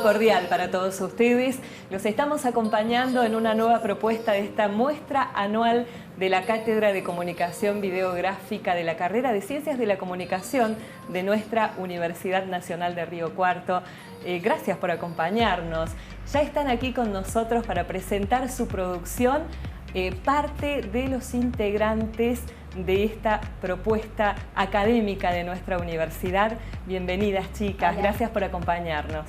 saludo cordial para todos ustedes. Los estamos acompañando en una nueva propuesta de esta muestra anual de la Cátedra de Comunicación Videográfica de la carrera de Ciencias de la Comunicación de nuestra Universidad Nacional de Río Cuarto. Gracias por acompañarnos. Ya están aquí con nosotros para presentar su producción parte de los integrantes de esta propuesta académica de nuestra universidad. Bienvenidas, chicas. Hola. Gracias por acompañarnos.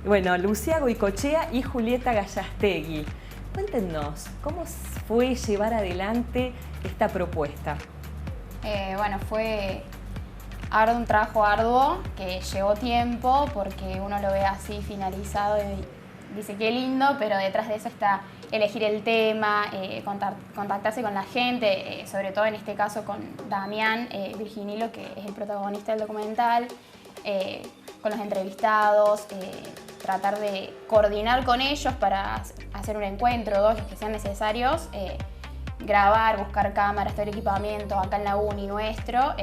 Bueno, Lucía Goicoechea y Julieta Gallastegui. Cuéntenos, ¿cómo fue llevar adelante esta propuesta? Bueno, fue un trabajo arduo que llevó tiempo porque uno lo ve así finalizado y dice qué lindo, pero detrás de eso está elegir el tema, contactarse con la gente, sobre todo en este caso con Damián Virginilo, que es el protagonista del documental, con los entrevistados, tratar de coordinar con ellos para hacer un encuentro, dos, los que sean necesarios, grabar, buscar cámaras, todo el equipamiento acá en la uni nuestro,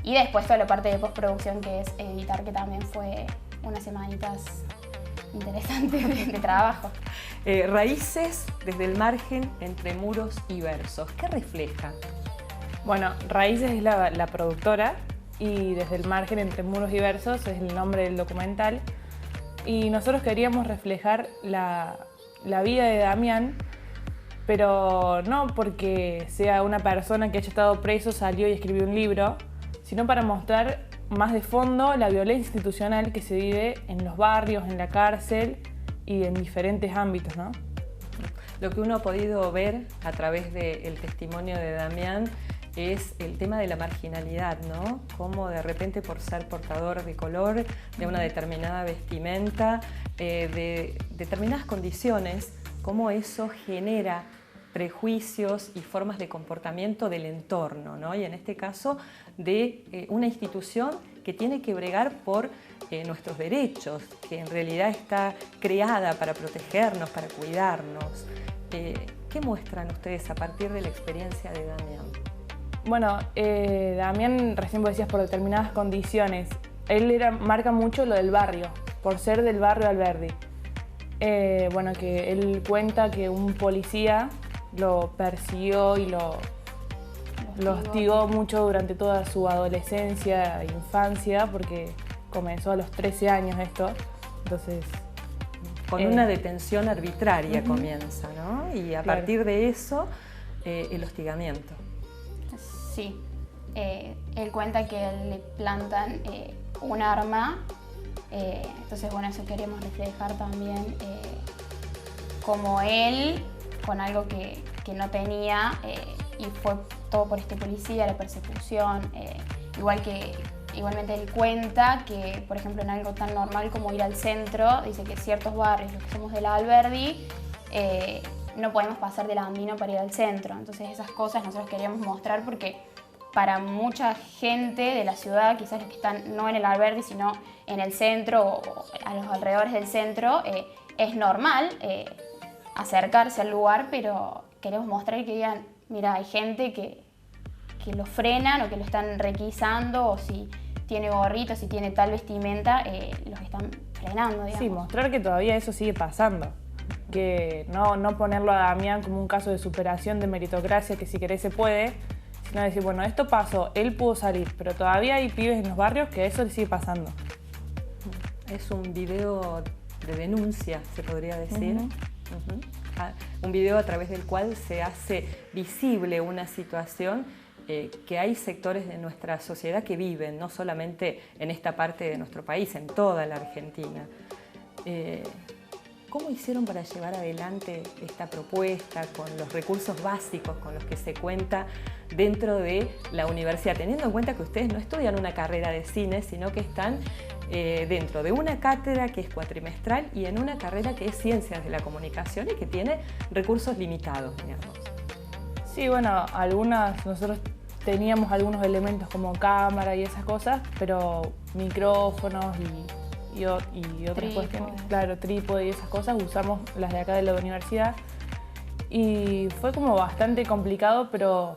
y después toda la parte de postproducción que es editar, que también fue unas semanitas interesantes de trabajo. Raíces desde el margen entre muros y versos. ¿Qué refleja? Bueno, Raíces es la productora y Desde el margen entre muros y versos es el nombre del documental. Y nosotros queríamos reflejar la vida de Damián, pero no porque sea una persona que haya estado preso, salió y escribió un libro, sino para mostrar más de fondo la violencia institucional que se vive en los barrios, en la cárcel y en diferentes ámbitos, ¿no? Lo que uno ha podido ver a través del testimonio de Damián es el tema de la marginalidad, ¿no? Cómo de repente por ser portador de color, de una determinada vestimenta, de determinadas condiciones, cómo eso genera prejuicios y formas de comportamiento del entorno, ¿no? Y en este caso de una institución que tiene que bregar por nuestros derechos, que en realidad está creada para protegernos, para cuidarnos. ¿Qué muestran ustedes a partir de la experiencia de Damián? Bueno, Damián, recién vos decías por determinadas condiciones, él marca mucho lo del barrio, por ser del barrio Alberdi. Bueno, que él cuenta que un policía lo persiguió y lo hostigó mucho durante toda su adolescencia e infancia, porque comenzó a los 13 años esto, entonces... Con una detención arbitraria comienza, ¿no? Y a partir de eso, el hostigamiento. Sí, él cuenta que le plantan un arma, entonces bueno, eso queremos reflejar también, como él, con algo que no tenía, y fue todo por este policía, la persecución, igualmente él cuenta que, por ejemplo, en algo tan normal como ir al centro, dice que ciertos barrios, los que somos de la Alberdi, no podemos pasar del Andino para ir al centro. Entonces esas cosas nosotros queríamos mostrar porque para mucha gente de la ciudad, quizás los que están no en el Alberdi, sino en el centro o a los alrededores del centro, es normal acercarse al lugar, pero queremos mostrar que digan, mira, hay gente que lo frenan o que lo están requisando, o si tiene gorrito, si tiene tal vestimenta, los están frenando, digamos. Sí, mostrar que todavía eso sigue pasando. Que no ponerlo a Damián como un caso de superación, de meritocracia, que si querés se puede, sino decir, bueno, esto pasó, él pudo salir, pero todavía hay pibes en los barrios que eso le sigue pasando. Es un video de denuncia, se podría decir. Un video a través del cual se hace visible una situación que hay sectores de nuestra sociedad que viven, no solamente en esta parte de nuestro país, en toda la Argentina. ¿Cómo hicieron para llevar adelante esta propuesta con los recursos básicos con los que se cuenta dentro de la universidad? Teniendo en cuenta que ustedes no estudian una carrera de cine, sino que están dentro de una cátedra que es cuatrimestral y en una carrera que es Ciencias de la Comunicación y que tiene recursos limitados, digamos. Sí, bueno, nosotros teníamos algunos elementos como cámara y esas cosas, pero micrófonos y otras cuestiones, claro, trípode y esas cosas, usamos las de acá de la universidad. Y fue como bastante complicado, pero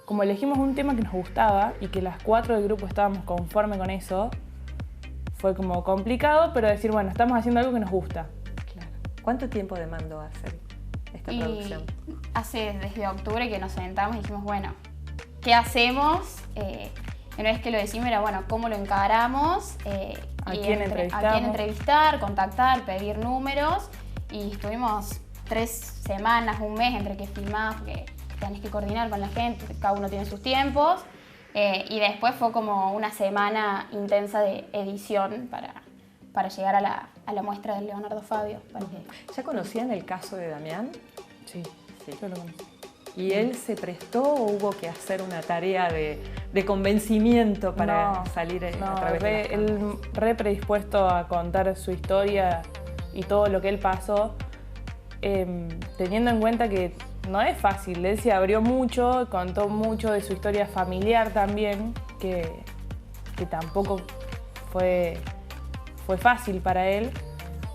como elegimos un tema que nos gustaba y que las 4 del grupo estábamos conformes con eso, fue como complicado, pero decir, bueno, estamos haciendo algo que nos gusta. Claro. ¿Cuánto tiempo demandó hacer esta producción? Desde octubre que nos sentamos y dijimos, bueno, ¿qué hacemos? Una vez que lo decimos era, bueno, ¿cómo lo encaramos? ¿A y quién entrevistamos? A quién entrevistar, contactar, pedir números. Y estuvimos 3 semanas, un mes entre que filmás, porque tenés que coordinar con la gente, cada uno tiene sus tiempos. Y después fue como una semana intensa de edición para llegar a la muestra de Leonardo Fabio. ¿Ya conocían el caso de Damián? Sí, yo lo conocí. ¿Y él se prestó o hubo que hacer una tarea de convencimiento para salir a través de las cámaras? Él re predispuesto a contar su historia y todo lo que él pasó, teniendo en cuenta que no es fácil. Él se abrió mucho, contó mucho de su historia familiar también, que tampoco fue fácil para él,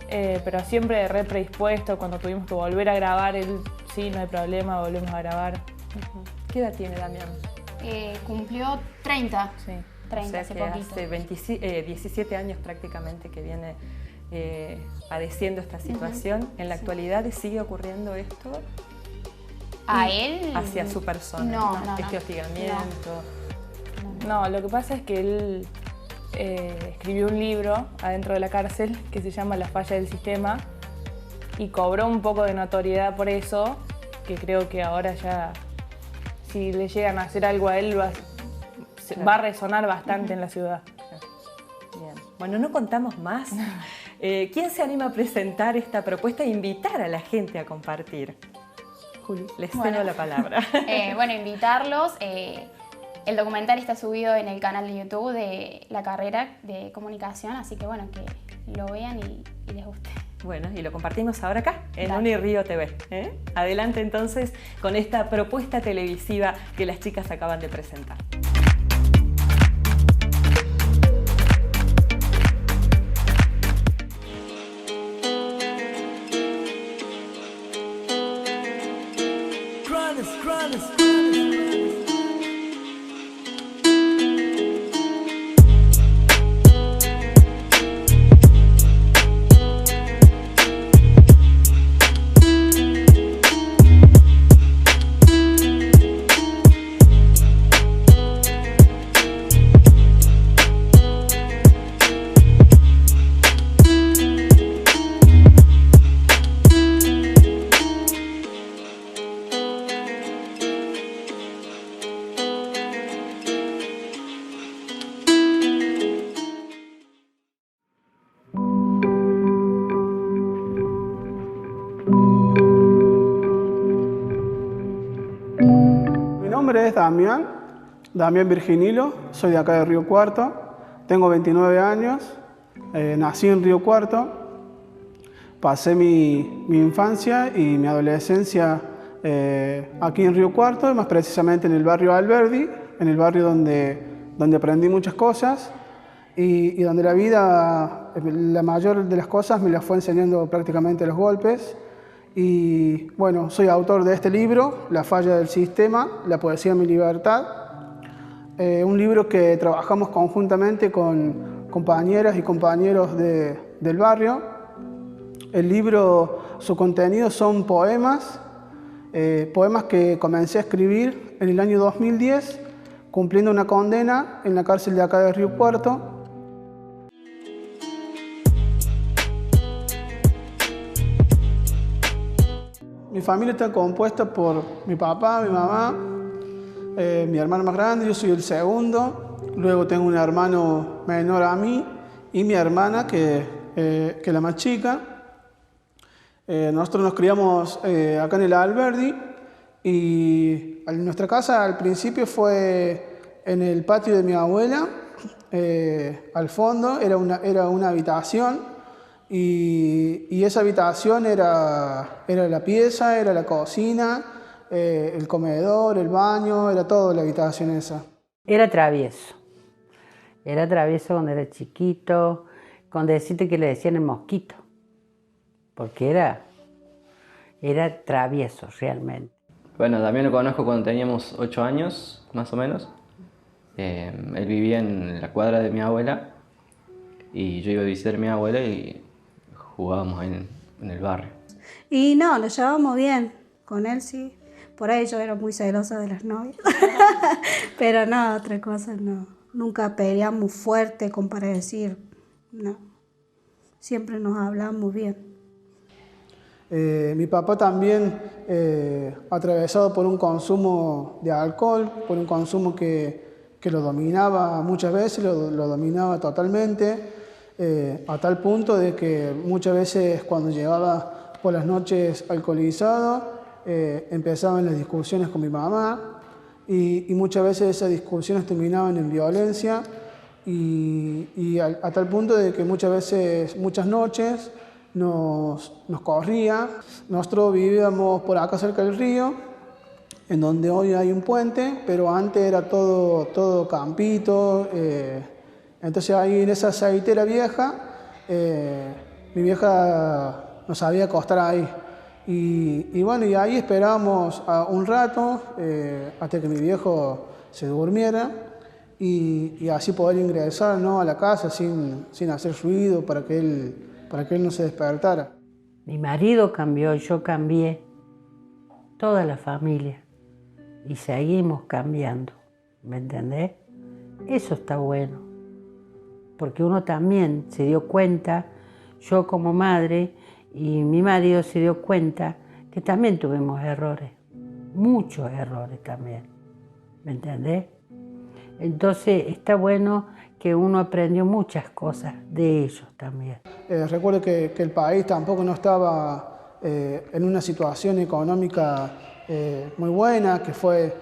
pero siempre re predispuesto. Cuando tuvimos que volver a grabar, él, sí, no hay problema, volvemos a grabar. ¿Qué edad tiene Damián? Cumplió 30. Sí. 30, o sea hace que poquito. hace 17 años prácticamente que viene padeciendo esta situación. ¿En la actualidad sigue ocurriendo esto? ¿A él? Hacia su persona. No. Este hostigamiento. No, lo que pasa es que él escribió un libro adentro de la cárcel que se llama La falla del sistema y cobró un poco de notoriedad por eso, que creo que ahora ya, si le llegan a hacer algo a él, va a resonar bastante en la ciudad. Bien. Bueno, no contamos más. ¿Quién se anima a presentar esta propuesta e invitar a la gente a compartir? Juli, les cedo la palabra. Bueno, invitarlos. El documental está subido en el canal de YouTube de la carrera de comunicación, así que bueno, que lo vean y les guste. Bueno, y lo compartimos ahora acá, en Dale. Unirío TV. Adelante entonces con esta propuesta televisiva que las chicas acaban de presentar. Mi nombre es Damián Virginilo, soy de acá de Río Cuarto, tengo 29 años, nací en Río Cuarto, pasé mi infancia y mi adolescencia aquí en Río Cuarto, más precisamente en el barrio Alberdi, en el barrio donde aprendí muchas cosas y donde la vida, la mayor de las cosas me las fue enseñando prácticamente a los golpes. Y bueno, soy autor de este libro, La falla del sistema, la poesía de mi libertad. Un libro que trabajamos conjuntamente con compañeras y compañeros del barrio. El libro, su contenido son poemas, poemas que comencé a escribir en el año 2010, cumpliendo una condena en la cárcel de acá de Río Cuarto. Mi familia está compuesta por mi papá, mi mamá, mi hermano más grande, yo soy el segundo. Luego tengo un hermano menor a mí y mi hermana, que es la más chica. Nosotros nos criamos acá en el Alberdi y nuestra casa al principio fue en el patio de mi abuela, al fondo era una habitación. Y esa habitación era la pieza, era la cocina, el comedor, el baño, era todo la habitación esa. Era travieso cuando era chiquito, con decirte que le decían el mosquito, porque era travieso realmente. Bueno, también lo conozco cuando teníamos 8 años, más o menos. Él vivía en la cuadra de mi abuela. y yo iba a visitar a mi abuela y jugábamos ahí en el barrio. Y no, lo llevábamos bien, con él sí. Por ahí yo era muy celosa de las novias. Pero no, otra cosa no. Nunca peleamos fuerte como para decir, no. Siempre nos hablamos bien. Mi papá también, atravesado por un consumo de alcohol, por un consumo que lo dominaba muchas veces, lo dominaba totalmente, a tal punto de que muchas veces cuando llegaba por las noches alcoholizado, empezaban las discusiones con mi mamá y muchas veces esas discusiones terminaban en violencia y a tal punto de que muchas noches nos corría. Nosotros vivíamos por acá cerca del río, en donde hoy hay un puente, pero antes era todo campito. Entonces ahí en esa aceitera vieja, mi vieja nos sabía acostar ahí. Y bueno, y ahí esperábamos un rato hasta que mi viejo se durmiera y así poder ingresar, ¿no?, a la casa sin hacer ruido para que él no se despertara. Mi marido cambió, yo cambié, toda la familia, y seguimos cambiando, ¿me entendés? Eso está bueno, porque uno también se dio cuenta, yo como madre y mi marido se dio cuenta que también tuvimos errores, muchos errores también, ¿me entendés? Entonces está bueno que uno aprendió muchas cosas de ellos también. Recuerdo que el país tampoco no estaba en una situación económica muy buena, que fue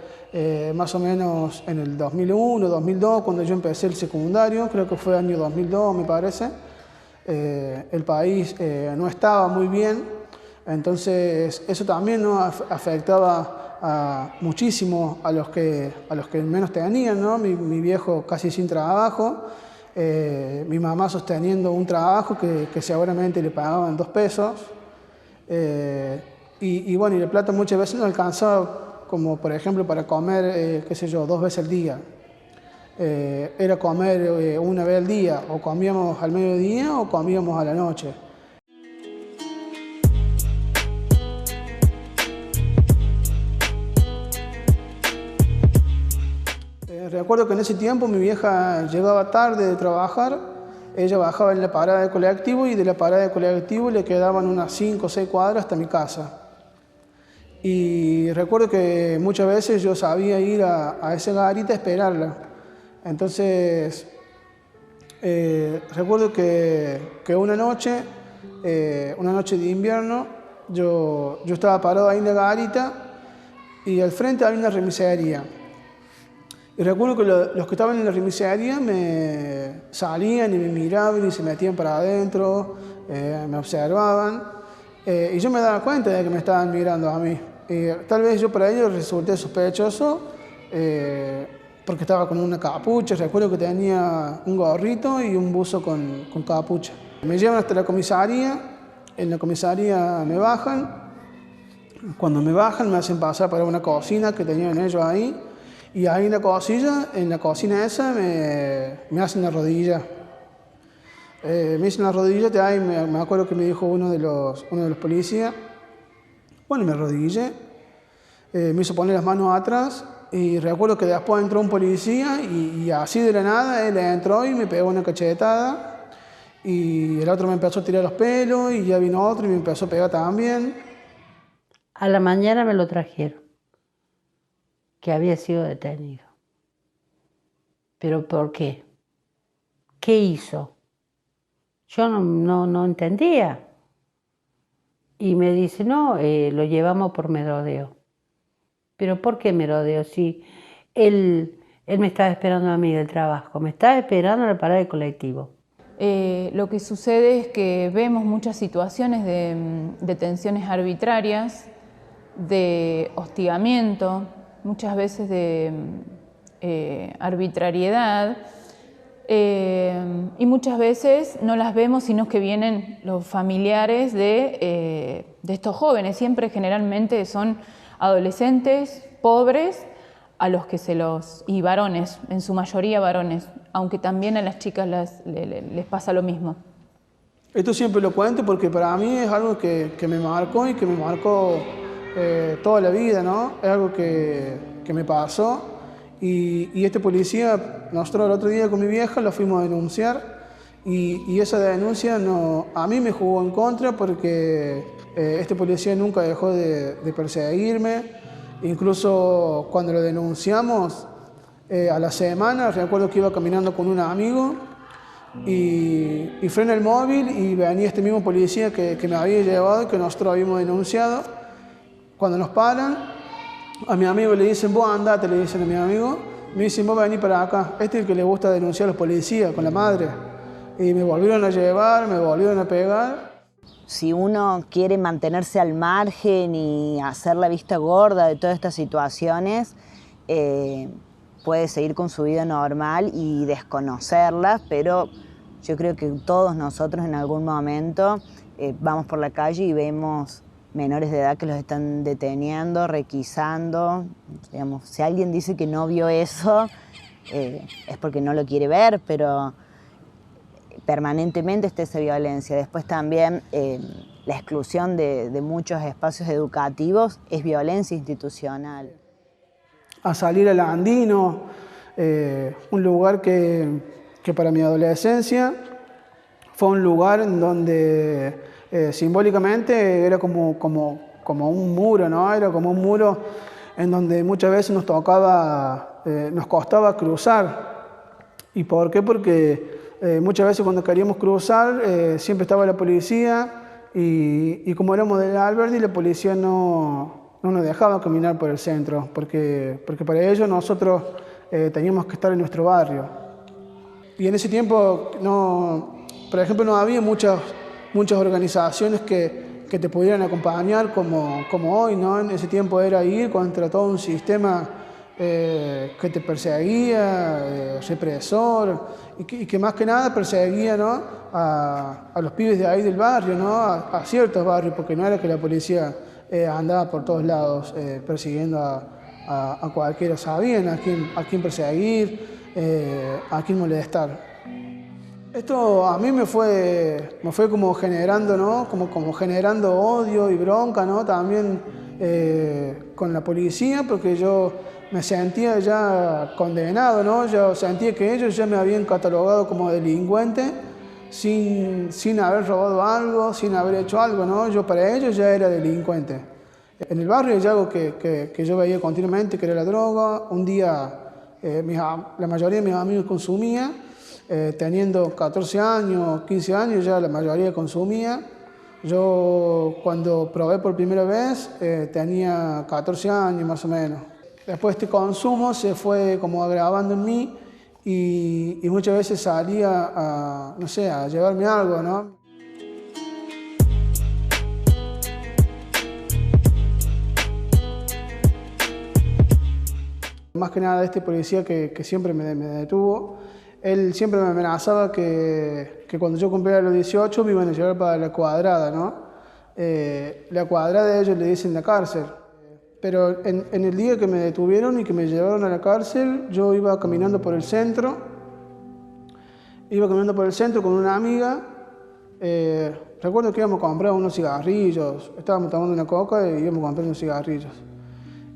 más o menos en el 2001, 2002, cuando yo empecé el secundario, creo que fue año 2002 me parece. El país no estaba muy bien, entonces eso también, ¿no?, afectaba muchísimo a los que menos tenían, ¿no? Mi viejo casi sin trabajo, mi mamá sosteniendo un trabajo que seguramente le pagaban 2 pesos, y bueno, y la plata muchas veces no alcanzaba, como por ejemplo para comer, qué sé yo, 2 veces al día. Era comer una vez al día, o comíamos al mediodía o comíamos a la noche. Recuerdo que en ese tiempo mi vieja llegaba tarde de trabajar, ella bajaba en la parada de colectivo y de la parada de colectivo le quedaban unas 5 o 6 cuadras hasta mi casa. Y recuerdo que muchas veces yo sabía ir a esa garita a esperarla. Entonces, recuerdo que una noche de invierno, yo estaba parado ahí en la garita y al frente había una remisería. Y recuerdo que los que estaban en la remisería me salían y me miraban y se metían para adentro, me observaban. Y yo me daba cuenta de que me estaban mirando a mí. Tal vez yo para ellos resulté sospechoso, porque estaba con una capucha. Recuerdo que tenía un gorrito y un buzo con capucha. Me llevan hasta la comisaría, en la comisaría me bajan. Cuando me bajan me hacen pasar para una cocina que tenían ellos ahí. Y ahí en la cocina esa me hacen la rodilla. Me hicieron la rodilla, de ahí me acuerdo que me dijo uno de los policías. Bueno, me arrodillé, me hizo poner las manos atrás y recuerdo que después entró un policía y así de la nada él entró y me pegó una cachetada y el otro me empezó a tirar los pelos y ya vino otro y me empezó a pegar también. A la mañana me lo trajeron, que había sido detenido. ¿Pero por qué? ¿Qué hizo? Yo no entendía. Y me dice, no, lo llevamos por merodeo. ¿Pero por qué merodeo? Si él me estaba esperando a mí del trabajo, me estaba esperando en la parada de colectivo. Lo que sucede es que vemos muchas situaciones de detenciones arbitrarias, de hostigamiento, muchas veces de arbitrariedad, y muchas veces no las vemos sino que vienen los familiares de estos jóvenes. Siempre generalmente son adolescentes, pobres, a los que y varones, en su mayoría varones, aunque también a las chicas les pasa lo mismo. Esto siempre lo cuento porque para mí es algo que me marcó y que me marcó toda la vida, ¿no? Es algo que me pasó y este policía, nosotros el otro día con mi vieja lo fuimos a denunciar y esa denuncia a mí me jugó en contra porque este policía nunca dejó de perseguirme. Incluso cuando lo denunciamos, a la semana, recuerdo que iba caminando con un amigo y frena el móvil y venía este mismo policía que me había llevado y que nosotros habíamos denunciado. Cuando nos paran, a mi amigo le dicen, vos andate, le dicen a mi amigo, me dicen, vos vení para acá. Este es el que le gusta denunciar a los policías con la madre. Y me volvieron a llevar, me volvieron a pegar. Si uno quiere mantenerse al margen y hacer la vista gorda de todas estas situaciones, puede seguir con su vida normal y desconocerlas, pero yo creo que todos nosotros en algún momento vamos por la calle y vemos menores de edad que los están deteniendo, requisando. Digamos, si alguien dice que no vio eso, es porque no lo quiere ver, pero permanentemente está esa violencia. Después también la exclusión de muchos espacios educativos es violencia institucional. A salir al Andino, un lugar que para mi adolescencia fue un lugar en donde simbólicamente era como un muro, ¿no? Era como un muro en donde muchas veces nos costaba cruzar. ¿Y por qué? Porque muchas veces cuando queríamos cruzar siempre estaba la policía y como éramos del Alberdi, la policía no nos dejaba caminar por el centro porque para ello nosotros teníamos que estar en nuestro barrio. Y en ese tiempo, por ejemplo, no había muchas organizaciones que te pudieran acompañar como hoy, ¿no? En ese tiempo era ir contra todo un sistema que te perseguía, represor, y que más que nada perseguía, ¿no? a los pibes de ahí del barrio, ¿no? A ciertos barrios, porque no era que la policía andaba por todos lados persiguiendo a cualquiera. Sabían a quién perseguir, a quién molestar. Esto a mí me fue como generando, ¿no? como generando odio y bronca, ¿no? También con la policía, porque yo me sentía ya condenado, ¿no? Yo sentía que ellos ya me habían catalogado como delincuente sin haber robado algo, sin haber hecho algo, ¿no? Yo para ellos ya era delincuente. En el barrio hay algo que yo veía continuamente, que era la droga. Un día la mayoría de mis amigos consumía, teniendo 14 años, 15 años ya la mayoría consumía. Yo cuando probé por primera vez tenía 14 años más o menos. Después este consumo se fue como agravando en mí y muchas veces salía a llevarme algo, ¿no? Más que nada este policía que siempre me detuvo, él siempre me amenazaba que cuando yo cumpliera los 18 me iban a llevar para la cuadrada, ¿no? La cuadrada ellos le dicen la cárcel. Pero en el día que me detuvieron y que me llevaron a la cárcel, yo iba caminando por el centro. Con una amiga. Recuerdo que íbamos a comprar unos cigarrillos. Estábamos tomando una coca y íbamos a comprar unos cigarrillos.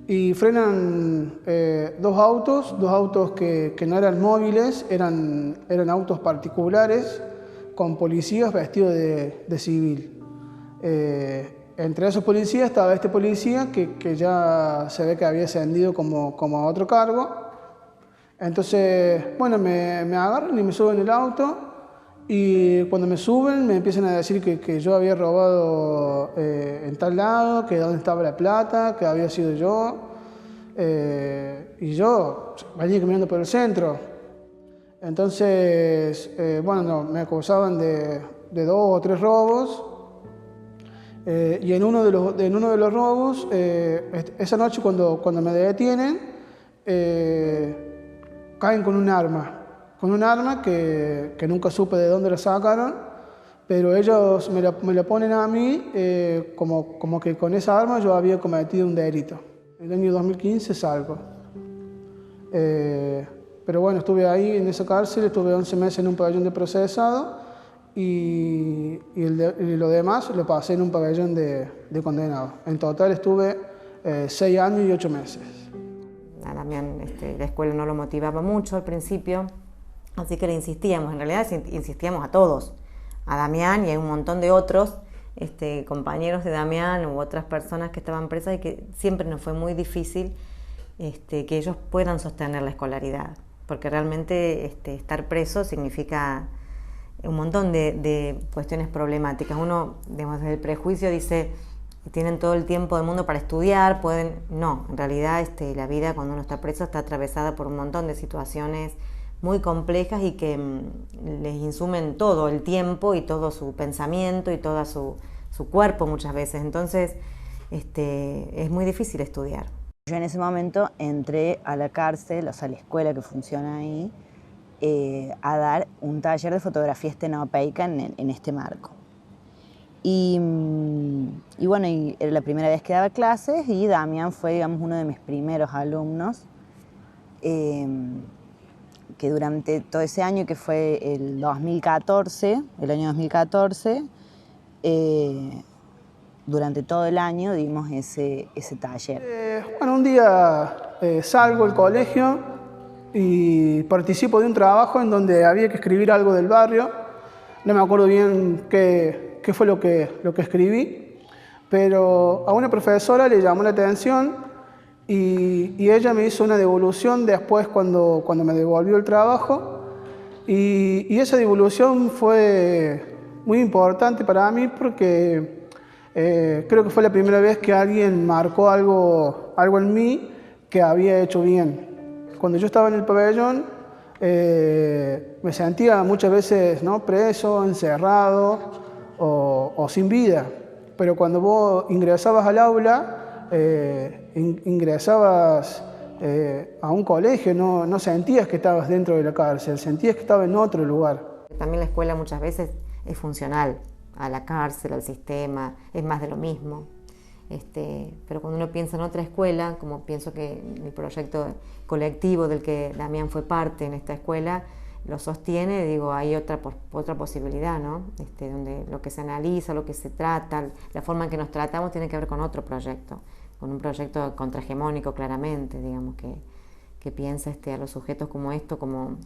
Y frenan dos autos que no eran móviles, eran autos particulares con policías vestidos de civil. Entre esos policías estaba este policía que ya se ve que había ascendido como a otro cargo. Entonces, bueno, me agarran y me suben el auto y cuando me suben me empiezan a decir que yo había robado en tal lado, que dónde estaba la plata, que había sido yo. Y yo venía caminando por el centro. Entonces, me acusaban de 2 o 3 robos. Y en uno de los robos, esa noche cuando me detienen, caen con un arma que nunca supe de dónde la sacaron, pero ellos me la ponen a mí como que con esa arma yo había cometido un delito. En el año 2015 salgo. pero bueno, estuve ahí en esa cárcel, estuve 11 meses en un pabellón de procesado y lo demás lo pasé en un pabellón de condenado. En total estuve 6 años y 8 meses. A Damián la escuela no lo motivaba mucho al principio, así que le insistíamos, en realidad insistíamos a todos, a Damián y a un montón de otros compañeros de Damián u otras personas que estaban presas y que siempre nos fue muy difícil que ellos puedan sostener la escolaridad, porque realmente estar preso significa un montón de cuestiones problemáticas. Uno, digamos, desde el prejuicio dice tienen todo el tiempo del mundo para estudiar, pueden... No, en realidad la vida cuando uno está preso está atravesada por un montón de situaciones muy complejas y que les insumen todo el tiempo y todo su pensamiento y todo su cuerpo muchas veces. Entonces es muy difícil estudiar. Yo en ese momento entré a la cárcel, o sea, la escuela que funciona ahí, a dar un taller de fotografía estenopeica en este marco. Y bueno, era la primera vez que daba clases y Damián fue, digamos, uno de mis primeros alumnos, que durante todo ese año, que fue el año 2014, durante todo el año dimos ese taller. Bueno, un día salgo del colegio y participo de un trabajo en donde había que escribir algo del barrio. No me acuerdo bien qué fue lo que escribí, pero a una profesora le llamó la atención y ella me hizo una devolución después cuando me devolvió el trabajo y esa devolución fue muy importante para mí porque creo que fue la primera vez que alguien marcó algo en mí que había hecho bien. Cuando yo estaba en el pabellón me sentía muchas veces, ¿no?, preso, encerrado o sin vida, pero cuando vos ingresabas al aula, ingresabas a un colegio, no sentías que estabas dentro de la cárcel, sentías que estabas en otro lugar. También la escuela muchas veces es funcional a la cárcel, al sistema, es más de lo mismo. Pero cuando uno piensa en otra escuela, como pienso que el proyecto colectivo del que Damián fue parte en esta escuela, lo sostiene, digo, hay otra posibilidad, ¿no? Donde lo que se analiza, lo que se trata, la forma en que nos tratamos tiene que ver con otro proyecto, con un proyecto contrahegemónico claramente, digamos, que piensa a los sujetos como esto, como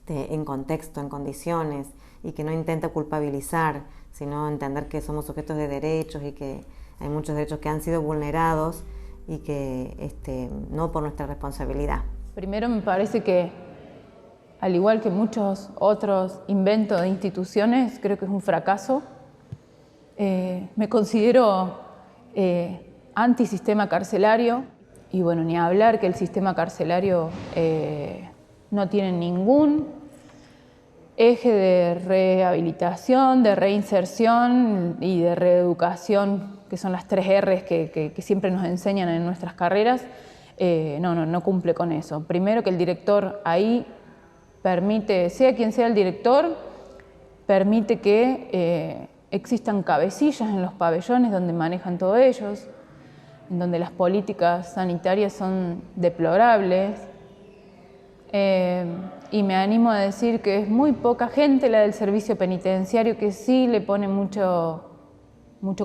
en contexto, en condiciones, y que no intenta culpabilizar, sino entender que somos sujetos de derechos y que hay muchos derechos que han sido vulnerados y que no por nuestra responsabilidad. Primero me parece que, al igual que muchos otros inventos de instituciones, creo que es un fracaso. Me considero antisistema carcelario y bueno, ni hablar que el sistema carcelario no tiene ningún eje de rehabilitación, de reinserción y de reeducación, que son las 3 R's que siempre nos enseñan en nuestras carreras. No cumple con eso. Primero, que el director ahí permite, sea quien sea el director, permite que existan cabecillas en los pabellones donde manejan todos ellos, en donde las políticas sanitarias son deplorables. Y me animo a decir que es muy poca gente la del servicio penitenciario que sí le pone mucho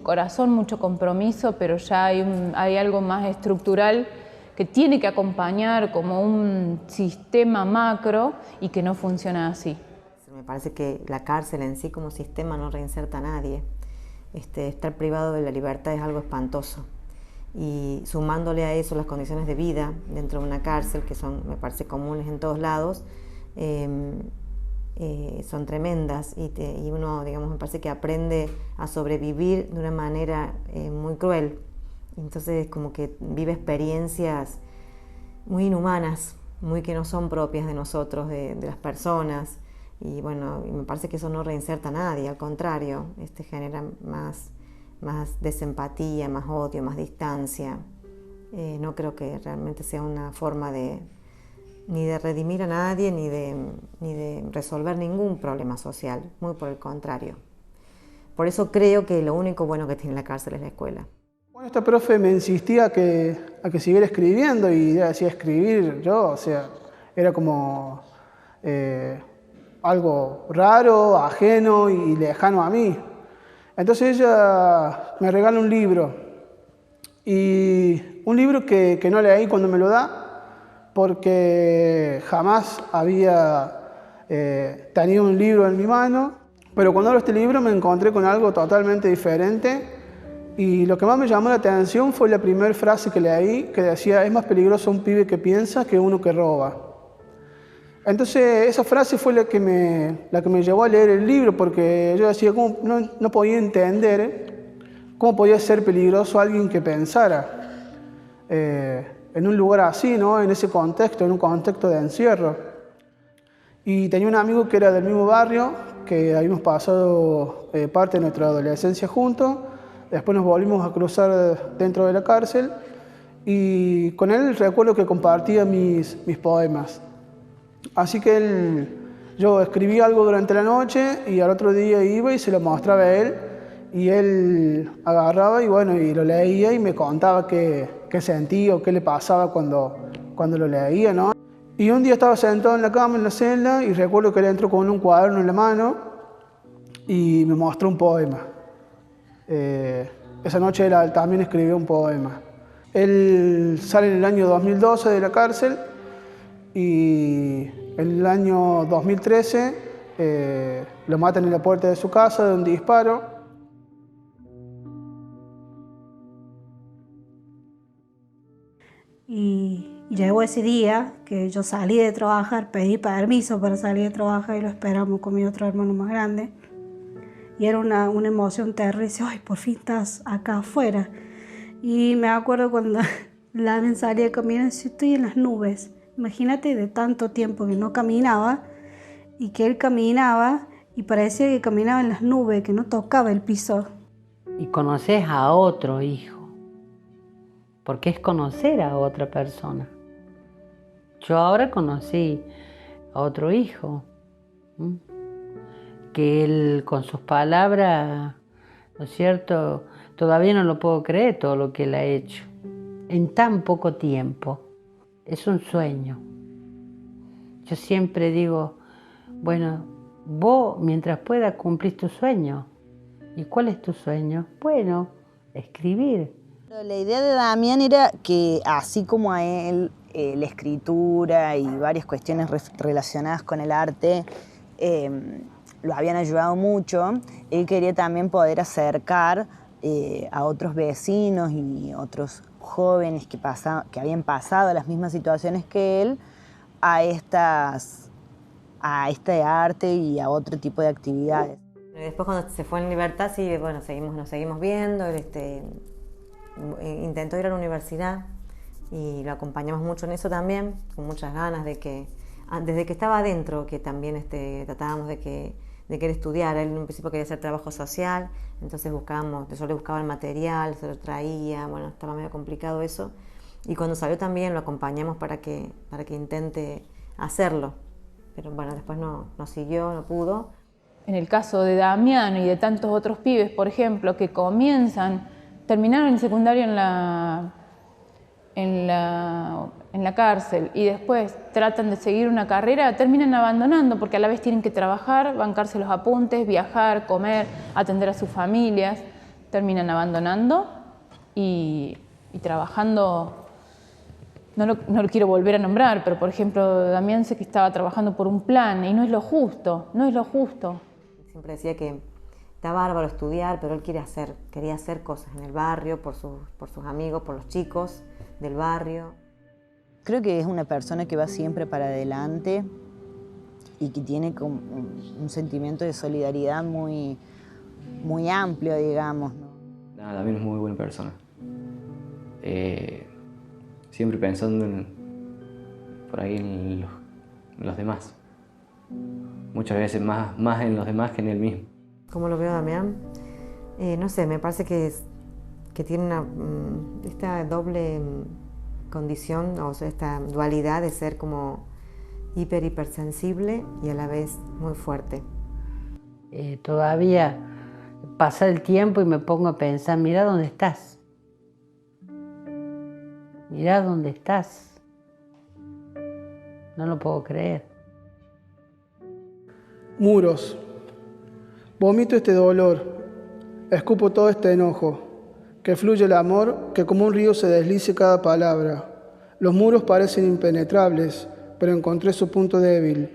corazón, mucho compromiso, pero ya hay algo más estructural que tiene que acompañar como un sistema macro y que no funciona así. Me parece que la cárcel en sí como sistema no reinserta a nadie. Estar privado de la libertad es algo espantoso. Y sumándole a eso las condiciones de vida dentro de una cárcel, que son, me parece, comunes en todos lados, son tremendas y uno, digamos, me parece que aprende a sobrevivir de una manera muy cruel. Entonces como que vive experiencias muy inhumanas, muy que no son propias de nosotros, de las personas, y bueno, me parece que eso no reinserta a nadie, al contrario, genera más desempatía, más odio, más distancia. No creo que realmente sea una forma ni de redimir a nadie, ni de resolver ningún problema social, muy por el contrario. Por eso creo que lo único bueno que tiene la cárcel es la escuela. Bueno, esta profe me insistía que que siguiera escribiendo, y ella decía escribir, yo, o sea, era como algo raro, ajeno y lejano a mí. Entonces ella me regala un libro, y un libro que no leí cuando me lo da, porque jamás había tenido un libro en mi mano, pero cuando abro este libro me encontré con algo totalmente diferente, y lo que más me llamó la atención fue la primera frase que leí, que decía: es más peligroso un pibe que piensa que uno que roba. Entonces esa frase fue la que me llevó a leer el libro, porque yo decía, ¿cómo? No podía entender cómo podía ser peligroso alguien que pensara en un lugar así, ¿no? En ese contexto, en un contexto de encierro. Y tenía un amigo que era del mismo barrio, que habíamos pasado parte de nuestra adolescencia juntos. Después nos volvimos a cruzar dentro de la cárcel, y con él recuerdo que compartía mis poemas. Así que yo escribía algo durante la noche y al otro día iba y se lo mostraba a él, y él agarraba y bueno, y lo leía y me contaba qué sentía o qué le pasaba cuando lo leía, ¿no? Y un día estaba sentado en la cama, en la celda, y recuerdo que él entró con un cuaderno en la mano y me mostró un poema. Esa noche él también escribió un poema. Él sale en el año 2012 de la cárcel, y en el año 2013 lo matan en la puerta de su casa de un disparo. Y llegó ese día que yo salí de trabajar, pedí permiso para salir de trabajar y lo esperamos con mi otro hermano más grande. Y era una emoción terrible, dice, ay, por fin estás acá afuera. Y me acuerdo cuando Damián salía a caminar, dice, estoy en las nubes. Imagínate de tanto tiempo que no caminaba, y que él caminaba y parecía que caminaba en las nubes, que no tocaba el piso. Y conoces a otro hijo, porque es conocer a otra persona. Yo ahora conocí a otro hijo, que él con sus palabras, ¿no es cierto? Todavía no lo puedo creer todo lo que él ha hecho en tan poco tiempo. Es un sueño. Yo siempre digo, bueno, vos mientras puedas cumplís tu sueño. ¿Y cuál es tu sueño? Bueno, escribir. La idea de Damián era que, así como a él la escritura y varias cuestiones relacionadas con el arte lo habían ayudado mucho, él quería también poder acercar a otros vecinos y otros jóvenes que habían pasado las mismas situaciones que él a este arte y a otro tipo de actividades. Después, cuando se fue en libertad, sí, bueno, nos seguimos viendo. Intentó ir a la universidad y lo acompañamos mucho en eso también, con muchas ganas de que, desde que estaba adentro, que también tratábamos de que él estudiara. Él en un principio quería hacer trabajo social, entonces yo le buscaba el material, se lo traía, bueno, estaba medio complicado eso. Y cuando salió también lo acompañamos para que intente hacerlo. Pero bueno, después no siguió, no pudo. En el caso de Damián y de tantos otros pibes, por ejemplo, que terminaron el secundario en la cárcel y después tratan de seguir una carrera, terminan abandonando porque a la vez tienen que trabajar, bancarse los apuntes, viajar, comer, atender a sus familias, terminan abandonando y trabajando. No lo quiero volver a nombrar, pero por ejemplo Damián sé que estaba trabajando por un plan y no es lo justo. Siempre decía que está bárbaro estudiar, pero él quería hacer cosas en el barrio, por sus amigos, por los chicos del barrio. Creo que es una persona que va siempre para adelante y que tiene como un sentimiento de solidaridad muy, muy amplio, digamos, ¿no? También es muy buena persona. Siempre pensando por ahí en los demás. Muchas veces más en los demás que en él mismo. ¿Cómo lo veo, Damián? No sé, me parece que tiene esta doble condición, o sea, esta dualidad de ser como hipersensible y a la vez muy fuerte. Todavía pasa el tiempo y me pongo a pensar, mira dónde estás. Mirá dónde estás. No lo puedo creer. Muros. Vomito este dolor. Escupo todo este enojo. Que fluye el amor, que como un río se deslice cada palabra. Los muros parecen impenetrables, pero encontré su punto débil.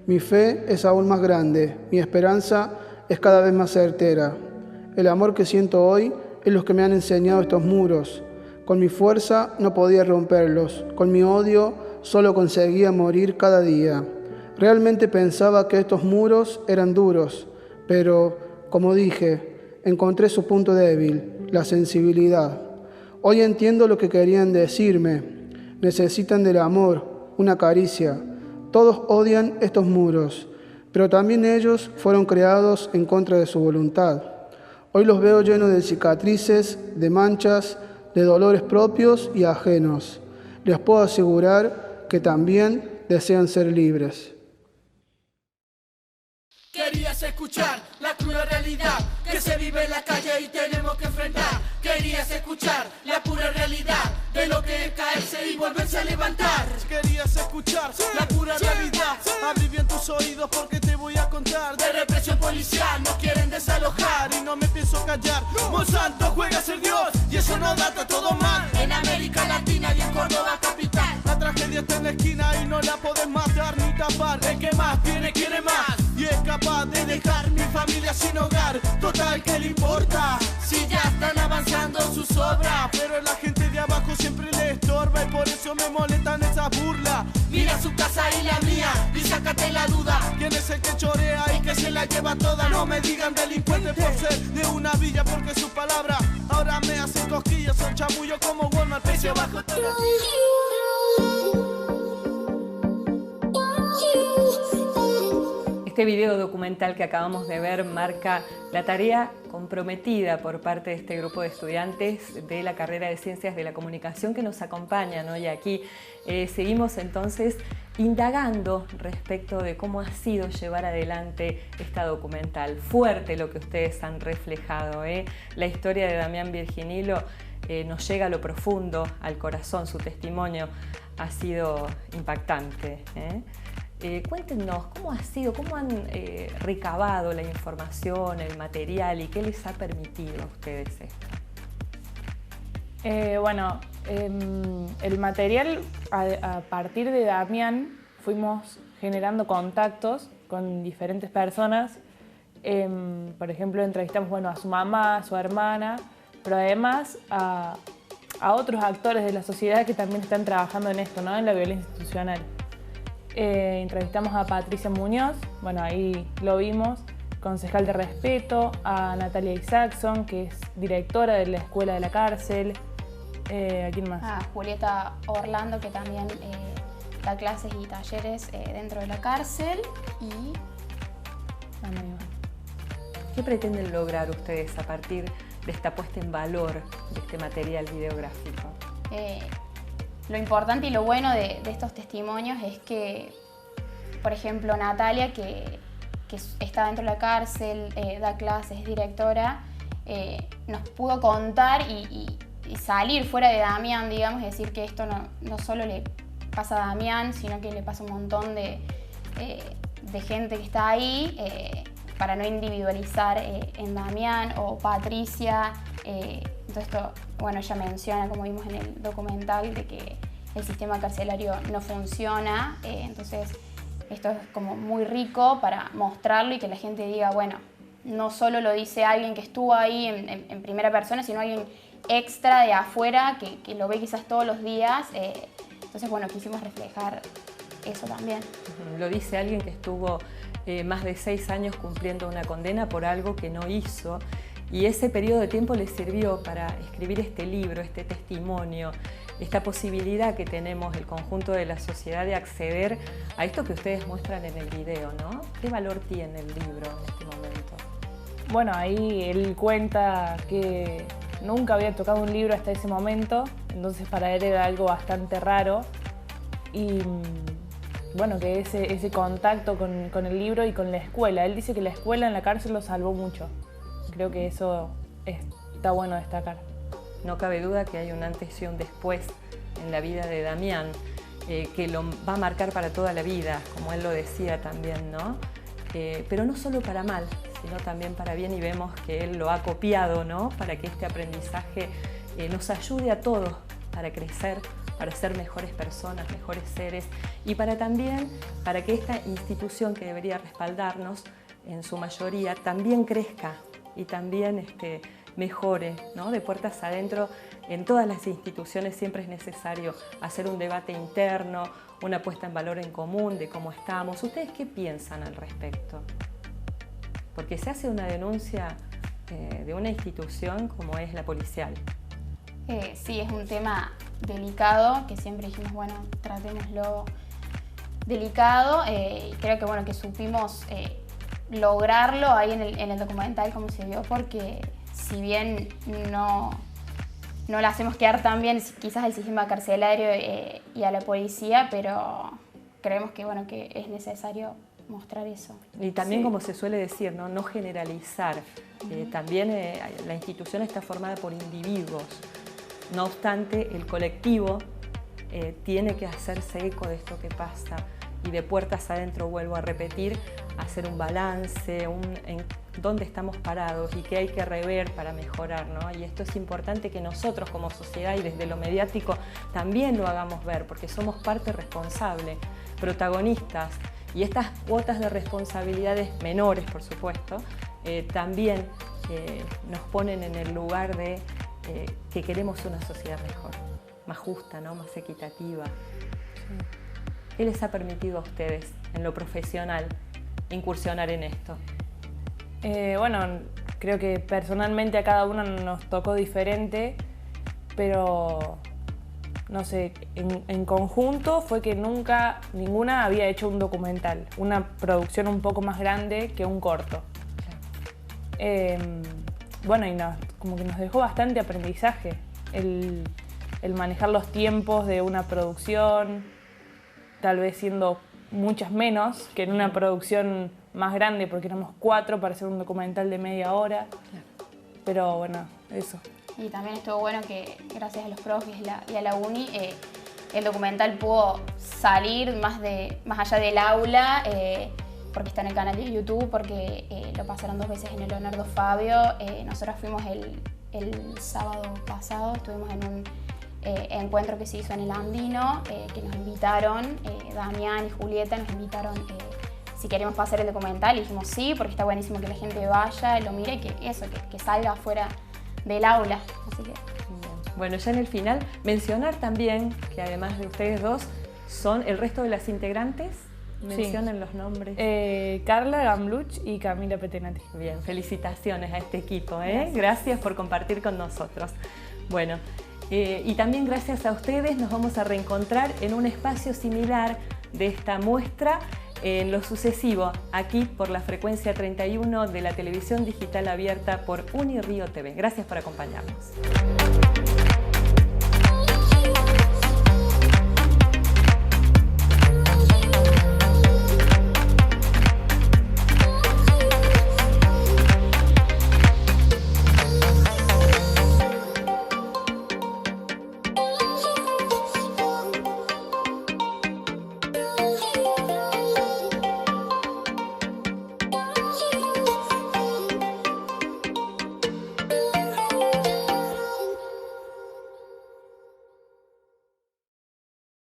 Mi fe es aún más grande, mi esperanza es cada vez más certera. El amor que siento hoy es lo que me han enseñado estos muros. Con mi fuerza no podía romperlos, con mi odio solo conseguía morir cada día. Realmente pensaba que estos muros eran duros, pero, como dije, encontré su punto débil, la sensibilidad. Hoy entiendo lo que querían decirme. Necesitan del amor, una caricia. Todos odian estos muros, pero también ellos fueron creados en contra de su voluntad. Hoy los veo llenos de cicatrices, de manchas, de dolores propios y ajenos. Les puedo asegurar que también desean ser libres. Querías escuchar la cruda realidad que se vive en la calle y tenemos que enfrentar. Querías escuchar la pura realidad de lo que es caerse y volverse a levantar. Querías escuchar la pura realidad. Abrí bien tus oídos porque te voy a contar de represión policial, nos quieren desalojar y no me pienso callar. Monsanto juega a ser Dios y eso no data todo mal. En América Latina y en Córdoba capital, la tragedia está en la esquina y no la podés matar ni tapar. El que más tiene quiere más y es capaz de dejar mi familia sin hogar. Total, ¿qué le importa? Si ya están avanzando sus obras, pero la gente de abajo siempre le estorba y por eso me molestan esas burlas. Mira su casa y la mía y sácate la duda. ¿Quién es el que chorea y que se la lleva toda? No me digan delincuentes por ser de una villa, porque sus palabras ahora me hacen cosquillas. Son chamullos como Walmart, precio bajo todo. Este video documental que acabamos de ver marca la tarea comprometida por parte de este grupo de estudiantes de la carrera de Ciencias de la Comunicación que nos acompañan hoy aquí. Seguimos entonces indagando respecto de cómo ha sido llevar adelante esta documental. Fuerte lo que ustedes han reflejado, La historia de Damián Virginilo nos llega a lo profundo, al corazón. Su testimonio ha sido impactante. Cuéntenos cómo ha sido, cómo han recabado la información, el material y qué les ha permitido a ustedes esto. El material a partir de Damián fuimos generando contactos con diferentes personas. Por ejemplo, entrevistamos a su mamá, a su hermana, pero además a otros actores de la sociedad que también están trabajando en esto, ¿no? En la violencia institucional. Entrevistamos a Patricia Muñoz, ahí lo vimos, concejal de respeto, a Natalia Isaacson, que es directora de la Escuela de la Cárcel. ¿A quién más? A Julieta Orlando, que también da clases y talleres dentro de la cárcel. Y... ¿Qué pretenden lograr ustedes a partir de esta puesta en valor de este material videográfico? Lo importante y lo bueno de estos testimonios es que, por ejemplo, Natalia, que está dentro de la cárcel, da clases, es directora, nos pudo contar y salir fuera de Damián, digamos, y decir que esto no solo le pasa a Damián, sino que le pasa a un montón de gente que está ahí, para no individualizar en Damián o Patricia. Entonces esto, ella menciona, como vimos en el documental, de que el sistema carcelario no funciona. Entonces esto es como muy rico para mostrarlo y que la gente diga, no solo lo dice alguien que estuvo ahí en primera persona, sino alguien extra de afuera que lo ve quizás todos los días. Entonces, quisimos reflejar eso también. Lo dice alguien que estuvo más de 6 años cumpliendo una condena por algo que no hizo. Y ese periodo de tiempo le sirvió para escribir este libro, este testimonio, esta posibilidad que tenemos el conjunto de la sociedad de acceder a esto que ustedes muestran en el video, ¿no? ¿Qué valor tiene el libro en este momento? Ahí él cuenta que nunca había tocado un libro hasta ese momento, entonces para él era algo bastante raro. Y que ese contacto con el libro y con la escuela. Él dice que la escuela en la cárcel lo salvó mucho. Creo que eso está bueno destacar. No cabe duda que hay un antes y un después en la vida de Damián, que lo va a marcar para toda la vida, como él lo decía también, ¿no? Pero no solo para mal, sino también para bien, y vemos que él lo ha copiado, ¿no? Para que este aprendizaje nos ayude a todos para crecer, para ser mejores personas, mejores seres, y para que esta institución que debería respaldarnos en su mayoría también crezca y también mejore, ¿no? De puertas adentro. En todas las instituciones siempre es necesario hacer un debate interno, una puesta en valor en común de cómo estamos. ¿Ustedes qué piensan al respecto? Porque se hace una denuncia de una institución como es la policial. Sí, es un tema delicado, que siempre dijimos, bueno, tratémoslo delicado. Creo que, bueno, que supimos lograrlo ahí en el documental, como se vio, porque si bien no la hacemos quedar tan bien quizás al sistema carcelario y a la policía, pero creemos que, bueno, que es necesario mostrar eso. Y también, como se suele decir, no generalizar. También la institución está formada por individuos. No obstante, el colectivo tiene que hacerse eco de esto que pasa y de puertas adentro, vuelvo a repetir, hacer un balance, en dónde estamos parados y qué hay que rever para mejorar, ¿no? Y esto es importante que nosotros como sociedad y desde lo mediático también lo hagamos ver, porque somos parte responsable, protagonistas, y estas cuotas de responsabilidades menores, por supuesto, también nos ponen en el lugar de que queremos una sociedad mejor, más justa, ¿no? Más equitativa. Sí. ¿Qué les ha permitido a ustedes, en lo profesional, incursionar en esto? Bueno, creo que personalmente a cada uno nos tocó diferente, pero no sé, en conjunto fue que nunca ninguna había hecho un documental, una producción un poco más grande que un corto. Bueno, y como que nos dejó bastante aprendizaje el manejar los tiempos de una producción, tal vez siendo muchas menos que en una producción más grande, porque éramos 4 para hacer un documental de media hora. Pero bueno, eso. Y también estuvo bueno que gracias a los profes y a la uni el documental pudo salir más allá del aula, porque está en el canal de YouTube, porque lo pasaron 2 veces en el Leonardo Fabio. Nosotros fuimos el sábado pasado, estuvimos en un encuentro que se hizo en el Andino, que nos invitaron, Damián y Julieta nos invitaron si queremos pasar el documental, y dijimos sí, porque está buenísimo que la gente vaya, lo mire, que salga afuera del aula. Así que... Bueno, ya en el final, mencionar también que además de ustedes dos, son el resto de las integrantes. Mencionen los nombres. Carla Gambluch y Camila Petenati. Bien, felicitaciones a este equipo. Gracias por compartir con nosotros. Bueno, y también gracias a ustedes nos vamos a reencontrar en un espacio similar de esta muestra en lo sucesivo, aquí por la frecuencia 31 de la televisión digital abierta por Unirío TV. Gracias por acompañarnos.